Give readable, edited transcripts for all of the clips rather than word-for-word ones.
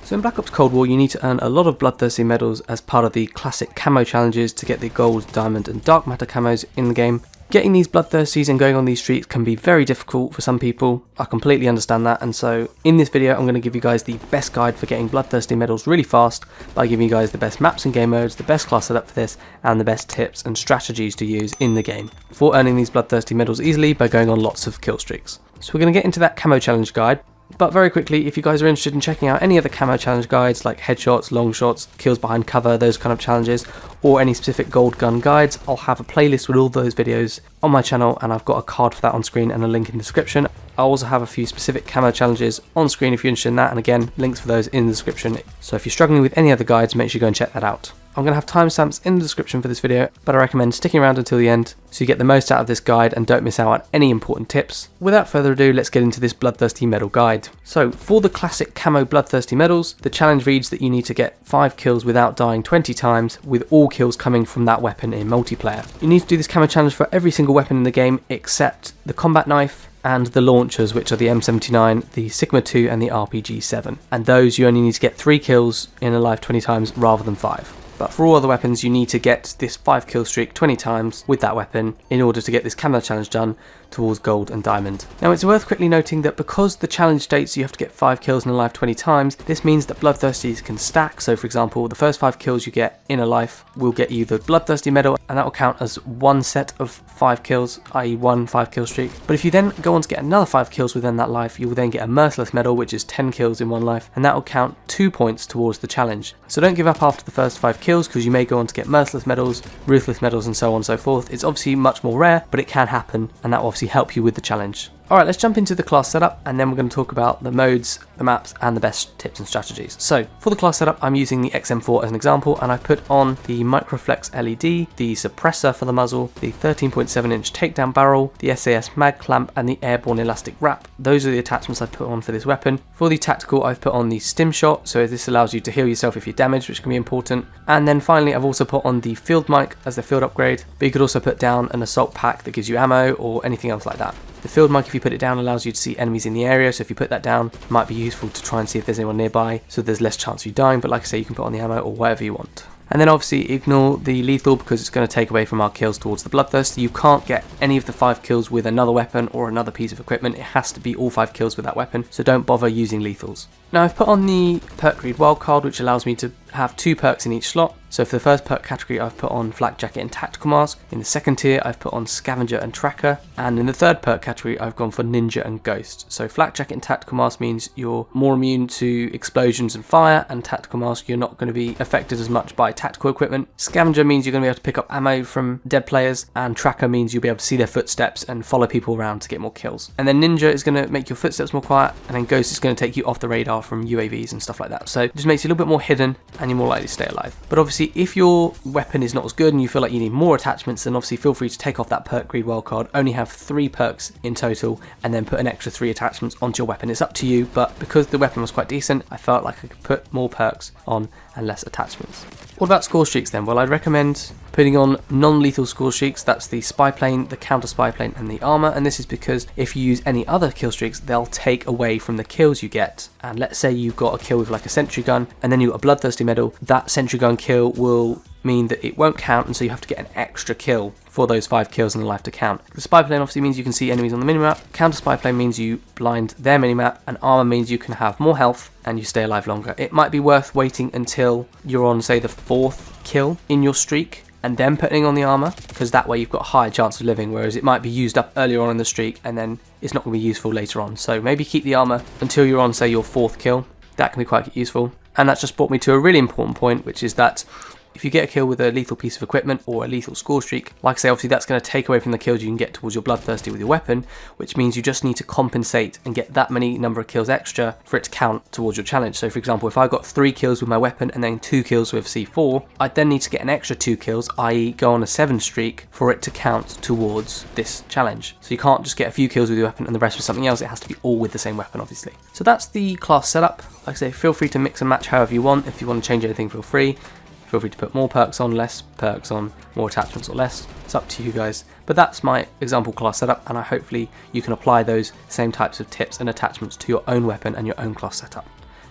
So in Black Ops Cold War, you need to earn a lot of Bloodthirsty medals as part of the classic camo challenges to get the gold, diamond and dark matter camos in the game. Getting these Bloodthirsties and going on these streaks can be very difficult for some people. I completely understand that, and so in this video I'm going to give you guys the best guide for getting Bloodthirsty medals really fast by giving you guys the best maps and game modes, the best class setup for this, and the best tips and strategies to use in the game for earning these Bloodthirsty medals easily by going on lots of kill streaks. So we're going to get into that camo challenge guide. But very quickly, if you guys are interested in checking out any other camo challenge guides like headshots, long shots, kills behind cover, those kind of challenges, or any specific gold gun guides, I'll have a playlist with all those videos on my channel, and I've got a card for that on screen and a link in the description. I'll also have a few specific camo challenges on screen if you're interested in that, and again, links for those in the description. So if you're struggling with any other guides, make sure you go and check that out. I'm going to have timestamps in the description for this video, but I recommend sticking around until the end so you get the most out of this guide and don't miss out on any important tips. Without further ado, let's get into this Bloodthirsty medal guide. So for the classic camo Bloodthirsty medals, the challenge reads that you need to get 5 kills without dying 20 times, with all kills coming from that weapon in multiplayer. You need to do this camo challenge for every single weapon in the game except the combat knife and the launchers, which are the M79, the Sigma 2 and the RPG-7. And those you only need to get 3 kills in a life 20 times rather than 5. But for all other weapons, you need to get this 5 kill streak 20 times with that weapon in order to get this camo challenge done towards gold and diamond. Now it's worth quickly noting that because the challenge states you have to get 5 kills in a life 20 times, this means that Bloodthirsties can stack. So for example, the first 5 kills you get in a life will get you the Bloodthirsty medal, and that will count as one set of 5 kills, i.e. one 5 kill streak. But if you then go on to get another 5 kills within that life, you will then get a Merciless medal, which is 10 kills in one life, and that will count 2 points towards the challenge. So don't give up after the first 5 kills, because you may go on to get Merciless medals, Ruthless medals and so on and so forth. It's obviously much more rare, but it can happen, and that will obviously help you with the challenge. Alright, let's jump into the class setup, and then we're going to talk about the modes, the maps, and the best tips and strategies. So, for the class setup, I'm using the XM4 as an example, and I put on the Microflex LED, the suppressor for the muzzle, the 13.7-inch takedown barrel, the SAS mag clamp, and the airborne elastic wrap. Those are the attachments I've put on for this weapon. For the tactical, I've put on the stim shot, so this allows you to heal yourself if you're damaged, which can be important. And then finally, I've also put on the field mic as the field upgrade, but you could also put down an assault pack that gives you ammo or anything else like that. The field mic, if you put it down, allows you to see enemies in the area, so if you put that down, it might be useful to try and see if there's anyone nearby, so there's less chance of you dying, but like I say, you can put on the ammo or whatever you want. And then obviously ignore the lethal because it's going to take away from our kills towards the Bloodthirsty. You can't get any of the 5 kills with another weapon or another piece of equipment. It has to be all 5 kills with that weapon, so don't bother using lethals. Now I've put on the perk greed wildcard, which allows me to have 2 perks in each slot. So for the first perk category, I've put on flak jacket and tactical mask. In the second tier, I've put on scavenger and tracker. And in the third perk category, I've gone for ninja and ghost. So flak jacket and tactical mask means you're more immune to explosions and fire, and tactical mask, you're not going to be affected as much by tactical equipment. Scavenger means you're going to be able to pick up ammo from dead players, and tracker means you'll be able to see their footsteps and follow people around to get more kills. And then ninja is going to make your footsteps more quiet, and then ghost is going to take you off the radar from UAVs and stuff like that. So it just makes you a little bit more hidden, and you're more likely to stay alive. But obviously, if your weapon is not as good and you feel like you need more attachments, then obviously feel free to take off that perk greed wildcard. Only have 3 perks in total, and then put an extra 3 attachments onto your weapon. It's up to you, but because the weapon was quite decent, I felt like I could put more perks on and less attachments. What about score streaks then? Well, I'd recommend putting on non-lethal score streaks. That's the spy plane, the counter spy plane, and the armor. And this is because if you use any other kill streaks, they'll take away from the kills you get. And let's say you've got a kill with like a sentry gun, and then you got a Bloodthirsty medal. That sentry gun kill will mean that it won't count, and so you have to get an extra kill for those 5 kills in the life to count. The spy plane obviously means you can see enemies on the minimap, counter spy plane means you blind their minimap, and armor means you can have more health and you stay alive longer. It might be worth waiting until you're on, say, the 4th kill in your streak and then putting on the armor, because that way you've got a higher chance of living, whereas it might be used up earlier on in the streak and then it's not going to be useful later on. So maybe keep the armor until you're on, say, your 4th kill. That can be quite useful. And that's just brought me to a really important point, which is that if you get a kill with a lethal piece of equipment or a lethal score streak, like I say, obviously that's going to take away from the kills you can get towards your Bloodthirsty with your weapon, which means you just need to compensate and get that many number of kills extra for it to count towards your challenge. So for example, if I got 3 kills with my weapon and then 2 kills with C4, I'd then need to get an extra 2 kills, i.e. go on a 7 streak for it to count towards this challenge. So you can't just get a few kills with your weapon and the rest with something else. It has to be all with the same weapon, obviously. So that's the class setup. Like I say, feel free to mix and match however you want. If you want to change anything, feel free. Feel free to put more perks on, less perks on, more attachments or less. It's up to you guys. But that's my example class setup, and hopefully you can apply those same types of tips and attachments to your own weapon and your own class setup.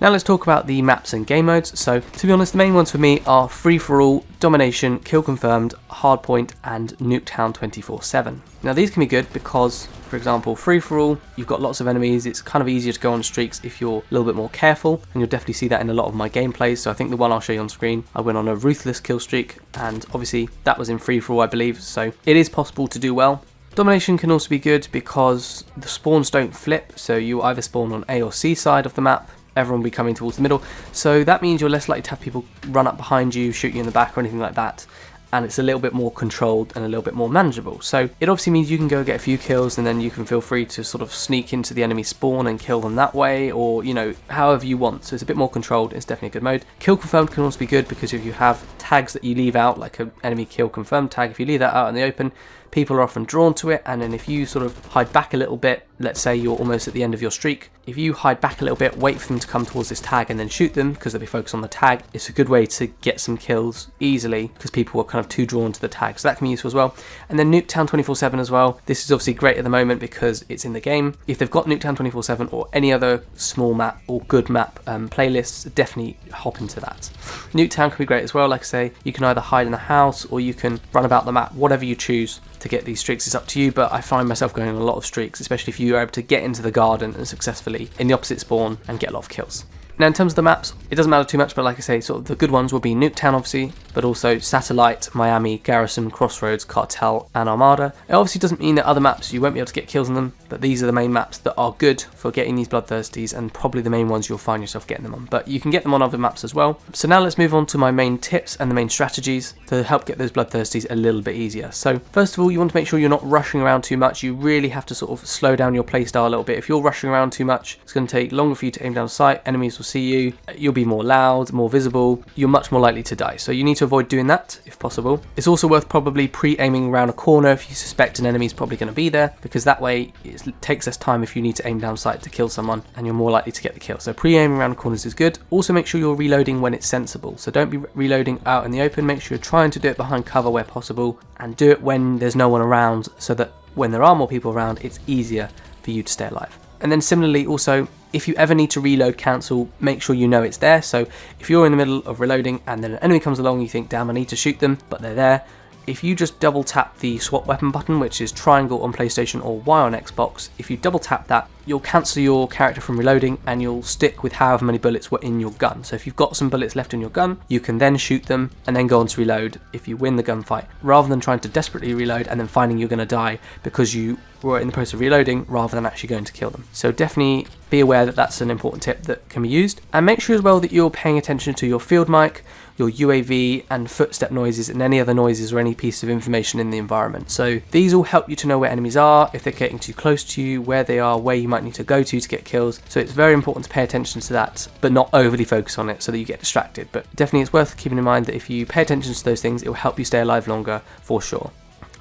Now let's talk about the maps and game modes. So to be honest, the main ones for me are Free For All, Domination, Kill Confirmed, Hardpoint, and Nuketown 24/7. Now these can be good because, for example, Free For All, you've got lots of enemies, it's kind of easier to go on streaks if you're a little bit more careful, and you'll definitely see that in a lot of my gameplays. So I think the one I'll show you on screen, I went on a ruthless kill streak, and obviously that was in Free For All, I believe, so it is possible to do well. Domination can also be good because the spawns don't flip, so you either spawn on A or C side of the map, everyone will be coming towards the middle, so that means you're less likely to have people run up behind you, shoot you in the back or anything like that, and it's a little bit more controlled and a little bit more manageable. So it obviously means you can go get a few kills and then you can feel free to sort of sneak into the enemy spawn and kill them that way, or you know, however you want. So it's a bit more controlled, it's definitely a good mode. Kill confirmed can also be good because if you have tags that you leave out, like an enemy kill confirmed tag, if you leave that out in the open, people are often drawn to it, and then if you sort of hide back a little bit, let's say you're almost at the end of your streak, if you hide back a little bit, wait for them to come towards this tag and then shoot them because they'll be focused on the tag, it's a good way to get some kills easily because people are kind of too drawn to the tag, so that can be useful as well. And then Nuketown 24/7 as well, this is obviously great at the moment because it's in the game. If they've got Nuketown 24/7 or any other small map or good map playlists, definitely hop into that. Nuketown can be great as well, like I say, you can either hide in a house or you can run about the map, whatever you choose to get these streaks is up to you, but I find myself going on a lot of streaks, especially if you are able to get into the garden and successfully in the opposite spawn and get a lot of kills. Now in terms of the maps, it doesn't matter too much, but like I say, sort of the good ones will be Nuketown obviously, but also Satellite, Miami, Garrison, Crossroads, Cartel, and Armada. It obviously doesn't mean that other maps you won't be able to get kills on them, but these are the main maps that are good for getting these Bloodthirsties and probably the main ones you'll find yourself getting them on, but you can get them on other maps as well. So now let's move on to my main tips and the main strategies to help get those Bloodthirsties a little bit easier. So first of all, you want to make sure you're not rushing around too much. You really have to sort of slow down your playstyle a little bit. If you're rushing around too much, it's going to take longer for you to aim down sight, enemies will see you, you'll be more loud, more visible, you're much more likely to die. So you need to avoid doing that if possible. It's also worth probably pre-aiming around a corner if you suspect an enemy is probably going to be there, because that way it takes less time if you need to aim down sight to kill someone and you're more likely to get the kill. So pre-aiming around corners is good. Also make sure you're reloading when it's sensible. So don't be reloading out in the open, make sure you're trying to do it behind cover where possible, and do it when there's no one around so that when there are more people around it's easier for you to stay alive. And then similarly also, if you ever need to reload cancel, make sure you know it's there. So if you're in the middle of reloading and then an enemy comes along, you think, damn, I need to shoot them, but they're there. If you just double tap the swap weapon button, which is triangle on PlayStation or Y on Xbox, if you double tap that, you'll cancel your character from reloading and you'll stick with however many bullets were in your gun. So if you've got some bullets left in your gun, you can then shoot them and then go on to reload if you win the gunfight, rather than trying to desperately reload and then finding you're going to die because you were in the process of reloading rather than actually going to kill them. So definitely be aware that that's an important tip that can be used, and make sure as well that you're paying attention to your field mic, your UAV and footstep noises and any other noises or any piece of information in the environment. So these will help you to know where enemies are, if they're getting too close to you, where they are, where you might need to go to get kills. So it's very important to pay attention to that, but not overly focus on it so that you get distracted. But definitely it's worth keeping in mind that if you pay attention to those things, it will help you stay alive longer for sure.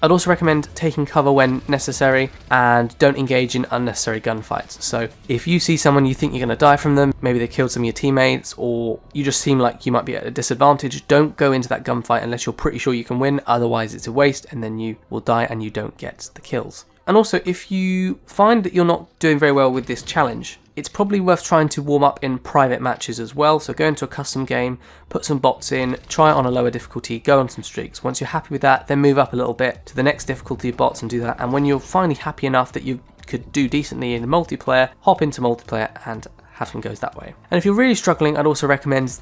I'd also recommend taking cover when necessary and don't engage in unnecessary gunfights. So if you see someone you think you're going to die from them, maybe they killed some of your teammates, or you just seem like you might be at a disadvantage, don't go into that gunfight unless you're pretty sure you can win, otherwise it's a waste and then you will die and you don't get the kills. And also, if you find that you're not doing very well with this challenge, it's probably worth trying to warm up in private matches as well. So go into a custom game, put some bots in, try it on a lower difficulty, go on some streaks. Once you're happy with that, then move up a little bit to the next difficulty of bots and do that. And when you're finally happy enough that you could do decently in multiplayer, hop into multiplayer and have some goes that way. And if you're really struggling, I'd also recommend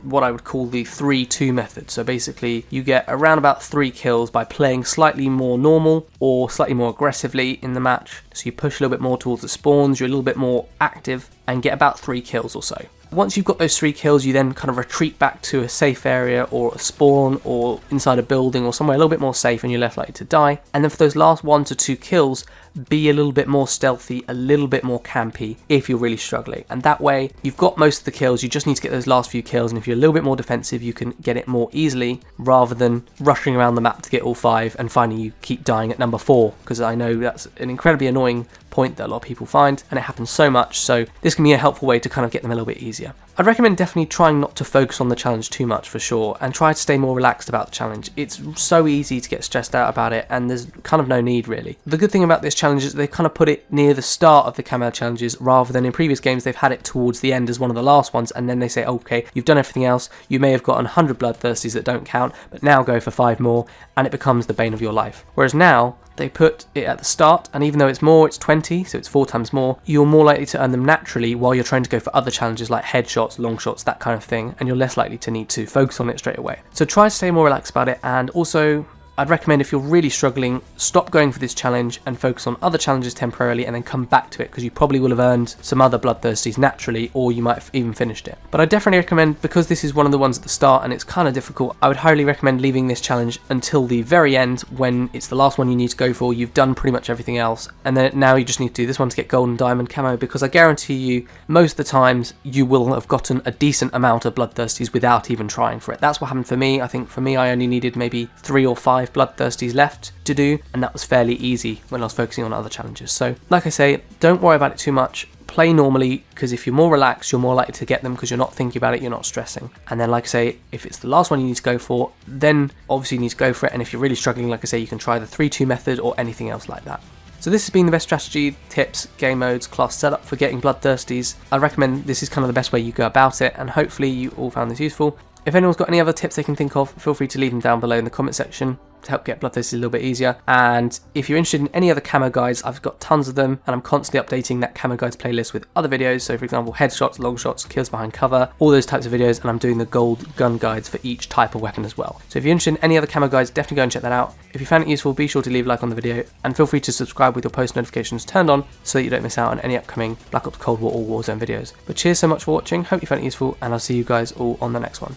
what I would call the 3-2 method. So basically you get around about 3 kills by playing slightly more normal or slightly more aggressively in the match. So you push a little bit more towards the spawns, you're a little bit more active and get about 3 kills or so. Once you've got those 3 kills, you then kind of retreat back to a safe area or a spawn or inside a building or somewhere a little bit more safe and you're less likely to die. And then for those last 1 to 2 kills, be a little bit more stealthy, a little bit more campy if you're really struggling. And that way, you've got most of the kills, you just need to get those last few kills, and if you're a little bit more defensive, you can get it more easily rather than rushing around the map to get all 5 and finding you keep dying at number 4, because I know that's an incredibly annoying point that a lot of people find, and it happens so much, so this can be a helpful way to kind of get them a little bit easier. I'd recommend definitely trying not to focus on the challenge too much for sure, and try to stay more relaxed about the challenge. It's so easy to get stressed out about it, and there's kind of no need really. The good thing about this challenge is they kind of put it near the start of the camo challenges, rather than in previous games they've had it towards the end as one of the last ones, and then they say, okay, you've done everything else, you may have got 100 Bloodthirsties that don't count, but now go for 5 more, and it becomes the bane of your life. Whereas now, they put it at the start, and even though it's more, it's 20, so it's 4 times more, you're more likely to earn them naturally while you're trying to go for other challenges like headshots, long shots, that kind of thing, and you're less likely to need to focus on it straight away. So try to stay more relaxed about it, and also I'd recommend if you're really struggling, stop going for this challenge and focus on other challenges temporarily and then come back to it, because you probably will have earned some other Bloodthirsties naturally, or you might have even finished it. But I definitely recommend, because this is one of the ones at the start and it's kind of difficult, I would highly recommend leaving this challenge until the very end, when it's the last one you need to go for, you've done pretty much everything else, and then now you just need to do this one to get gold and diamond camo, because I guarantee you, most of the times, you will have gotten a decent amount of Bloodthirsties without even trying for it. That's what happened for me. I think for me, I only needed maybe 3 or 5 Bloodthirsties left to do, and that was fairly easy when I was focusing on other challenges. So like I say, don't worry about it too much, play normally, because if you're more relaxed, you're more likely to get them, because you're not thinking about it, you're not stressing. And then like I say, if it's the last one you need to go for, then obviously you need to go for it, and if you're really struggling, like I say, you can try the 3-2 method or anything else like that. So this has been the best strategy, tips, game modes, class setup for getting Bloodthirsties. I recommend this is kind of the best way you go about it, and hopefully you all found this useful. If anyone's got any other tips they can think of, feel free to leave them down below in the comment section to help get Bloodthirsty a little bit easier. And if you're interested in any other camo guides, I've got tons of them, and I'm constantly updating that camo guides playlist with other videos. So for example, headshots, long shots, kills behind cover, all those types of videos, and I'm doing the gold gun guides for each type of weapon as well. So if you're interested in any other camo guides, definitely go and check that out. If you found it useful, be sure to leave a like on the video, and feel free to subscribe with your post notifications turned on so that you don't miss out on any upcoming Black Ops Cold War or Warzone videos. But cheers so much for watching, hope you found it useful, and I'll see you guys all on the next one.